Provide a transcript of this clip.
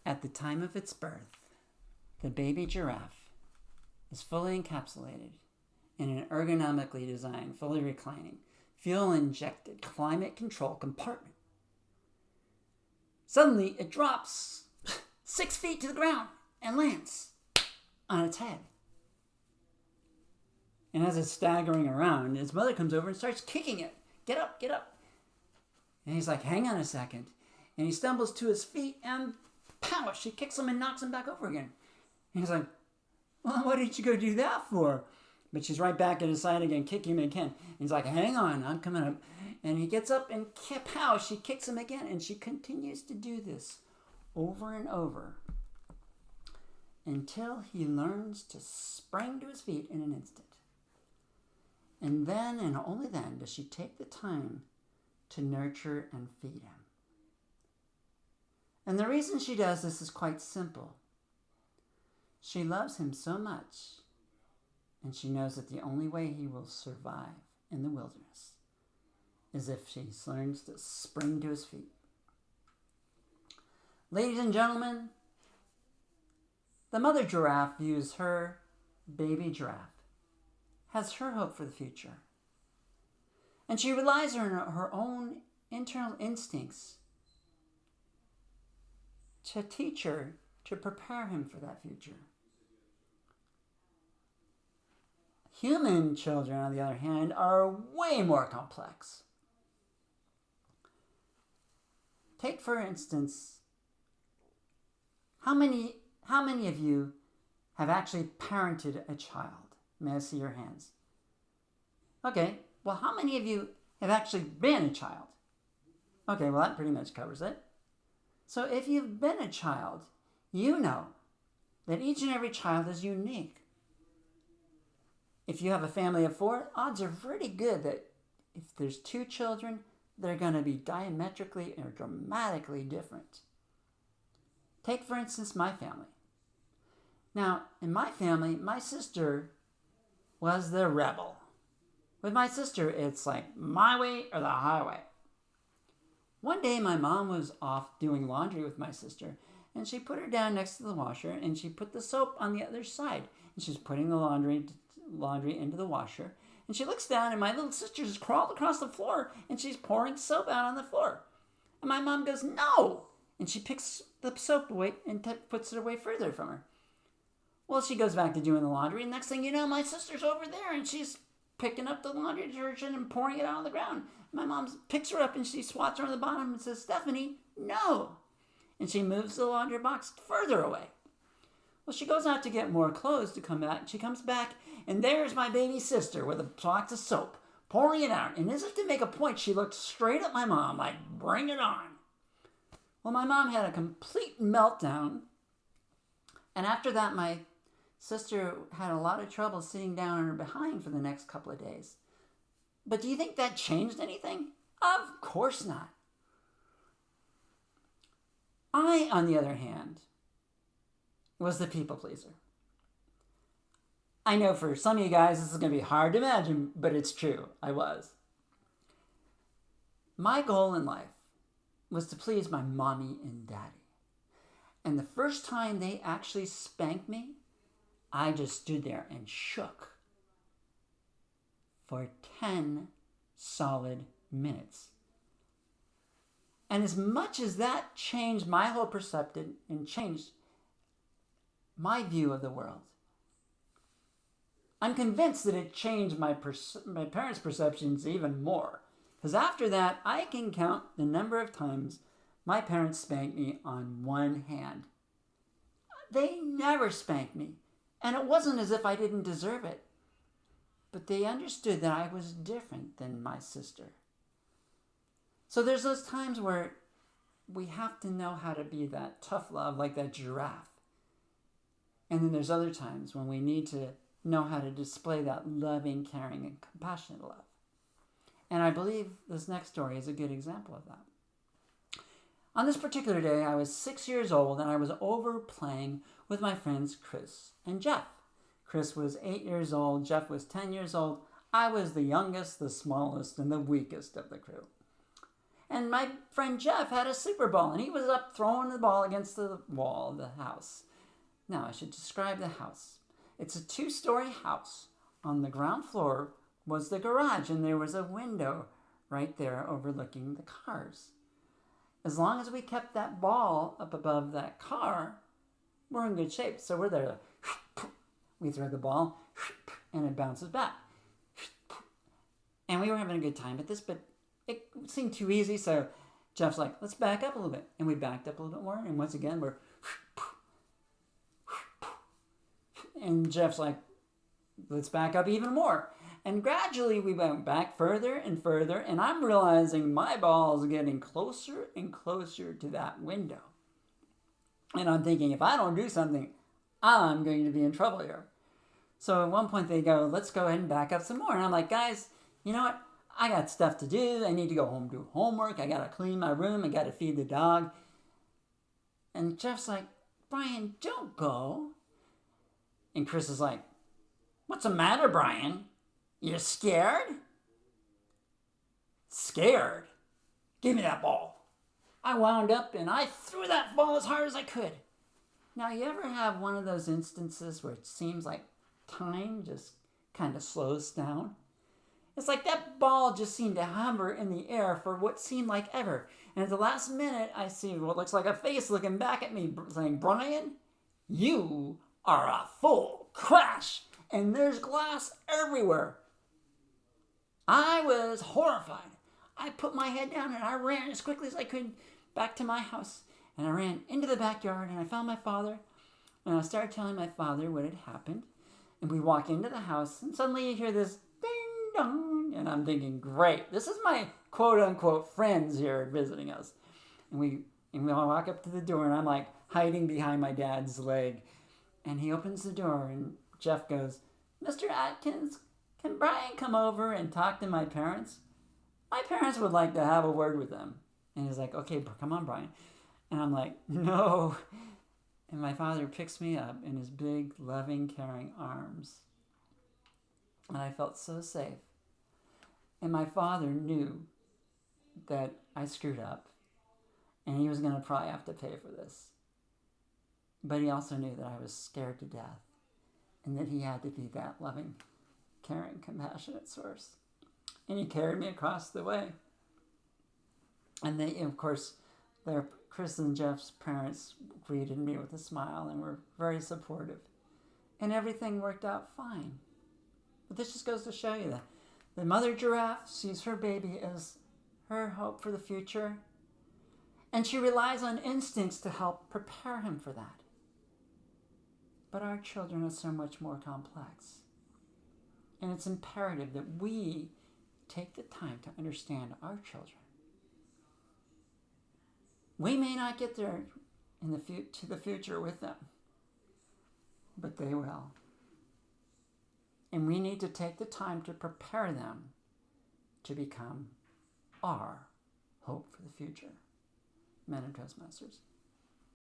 At the time of its birth, the baby giraffe is fully encapsulated in an ergonomically designed, fully reclining, fuel-injected, climate-controlled compartment. Suddenly, it drops 6 feet to the ground and lands on its head. And as it's staggering around, his mother comes over and starts kicking it. Get up, get up. And he's like, hang on a second. And he stumbles to his feet and pow, she kicks him and knocks him back over again. And he's like, well, what did you go do that for? But she's right back at his side again, kicking him again. And he's like, hang on, I'm coming up. And he gets up and pow, she kicks him again. And she continues to do this over and over until he learns to spring to his feet in an instant. And then and only then does she take the time to nurture and feed him. And the reason she does this is quite simple. She loves him so much, and she knows that the only way he will survive in the wilderness is if she learns to spring to his feet. Ladies and gentlemen, the mother giraffe views her baby giraffe as her hope for the future. And she relies on her own internal instincts to teach her, to prepare him for that future. Human children, on the other hand, are way more complex. Take, for instance, how many of you have actually parented a child? May I see your hands? Okay, well, how many of you have actually been a child? Okay, well, that pretty much covers it. So if you've been a child, you know that each and every child is unique. If you have a family of 4, odds are pretty good that if there's 2 children, they're going to be diametrically or dramatically different. Take, for instance, my family. Now, in my family, my sister was the rebel. With my sister, it's like my way or the highway. One day, my mom was off doing laundry with my sister, and she put her down next to the washer, and she put the soap on the other side. And she's putting the laundry into the washer. And she looks down, and my little sister just crawled across the floor, and she's pouring soap out on the floor. And my mom goes, no! And she picks the soap away and puts it away further from her. Well, she goes back to doing the laundry, and next thing you know, my sister's over there, and she's picking up the laundry detergent and pouring it out on the ground. My mom picks her up, and she swats her on the bottom and says, Stephanie, no! And she moves the laundry box further away. Well, she goes out to get more clothes to come back. She comes back, and there's my baby sister with a box of soap, pouring it out. And as if to make a point, she looked straight at my mom, like, bring it on. Well, my mom had a complete meltdown. And after that, my sister had a lot of trouble sitting down on her behind for the next couple of days. But do you think that changed anything? Of course not. I, on the other hand, was the people pleaser. I know for some of you guys this is going to be hard to imagine, but it's true. I was. My goal in life was to please my mommy and daddy. And the first time they actually spanked me, I just stood there and shook for 10 solid minutes. And as much as that changed my whole perception and changed my view of the world, I'm convinced that it changed my parents' perceptions even more. Because after that, I can count the number of times my parents spanked me on one hand. They never spanked me. And it wasn't as if I didn't deserve it. But they understood that I was different than my sister. So there's those times where we have to know how to be that tough love, like that giraffe. And then there's other times when we need to know how to display that loving, caring, and compassionate love. And I believe this next story is a good example of that. On this particular day, I was 6 years old, and I was over playing with my friends Chris and Jeff. Chris was 8 years old, Jeff was 10 years old. I was the youngest, the smallest, and the weakest of the crew. And my friend Jeff had a Super Ball, and he was up throwing the ball against the wall of the house. Now, I should describe the house. It's a 2-story house. On the ground floor was the garage, and there was a window right there overlooking the cars. As long as we kept that ball up above that car, we're in good shape. So we're there. We throw the ball, and it bounces back. And we were having a good time at this, but it seemed too easy, so Jeff's like, let's back up a little bit. And we backed up a little bit more, and once again, we're... And Jeff's like, let's back up even more. And gradually we went back further and further, and I'm realizing my ball is getting closer and closer to that window. And I'm thinking, if I don't do something, I'm going to be in trouble here. So at one point they go, let's go ahead and back up some more. And I'm like, guys, you know what? I got stuff to do. I need to go home, do homework. I got to clean my room. I got to feed the dog. And Jeff's like, Brian, don't go. And Chris is like, what's the matter, Brian? You're scared? Scared? Give me that ball. I wound up and I threw that ball as hard as I could. Now, you ever have one of those instances where it seems like time just kind of slows down? It's like that ball just seemed to hover in the air for what seemed like ever. And at the last minute, I see what looks like a face looking back at me saying, Brian, you are a full crash. And there's glass everywhere. I was horrified. I put my head down and I ran as quickly as I could back to my house. And I ran into the backyard and I found my father. And I started telling my father what had happened. And we walk into the house and suddenly you hear this ding dong. And I'm thinking, great, this is my quote unquote friends here visiting us. And we all walk up to the door and I'm like hiding behind my dad's leg. And he opens the door and Jeff goes, Mr. Atkins, can Brian come over and talk to my parents? My parents would like to have a word with them. And he's like, okay, come on, Brian. And I'm like, no. And my father picks me up in his big, loving, caring arms. And I felt so safe. And my father knew that I screwed up. And he was going to probably have to pay for this. But he also knew that I was scared to death. And that he had to be that loving, caring, compassionate source. And he carried me across the way. And they, of course, Chris and Jeff's parents greeted me with a smile and were very supportive. And everything worked out fine. But this just goes to show you that the mother giraffe sees her baby as her hope for the future. And she relies on instincts to help prepare him for that. But our children are so much more complex. And it's imperative that we take the time to understand our children. We may not get there to the future with them, but they will. And we need to take the time to prepare them to become our hope for the future. Men and Toastmasters.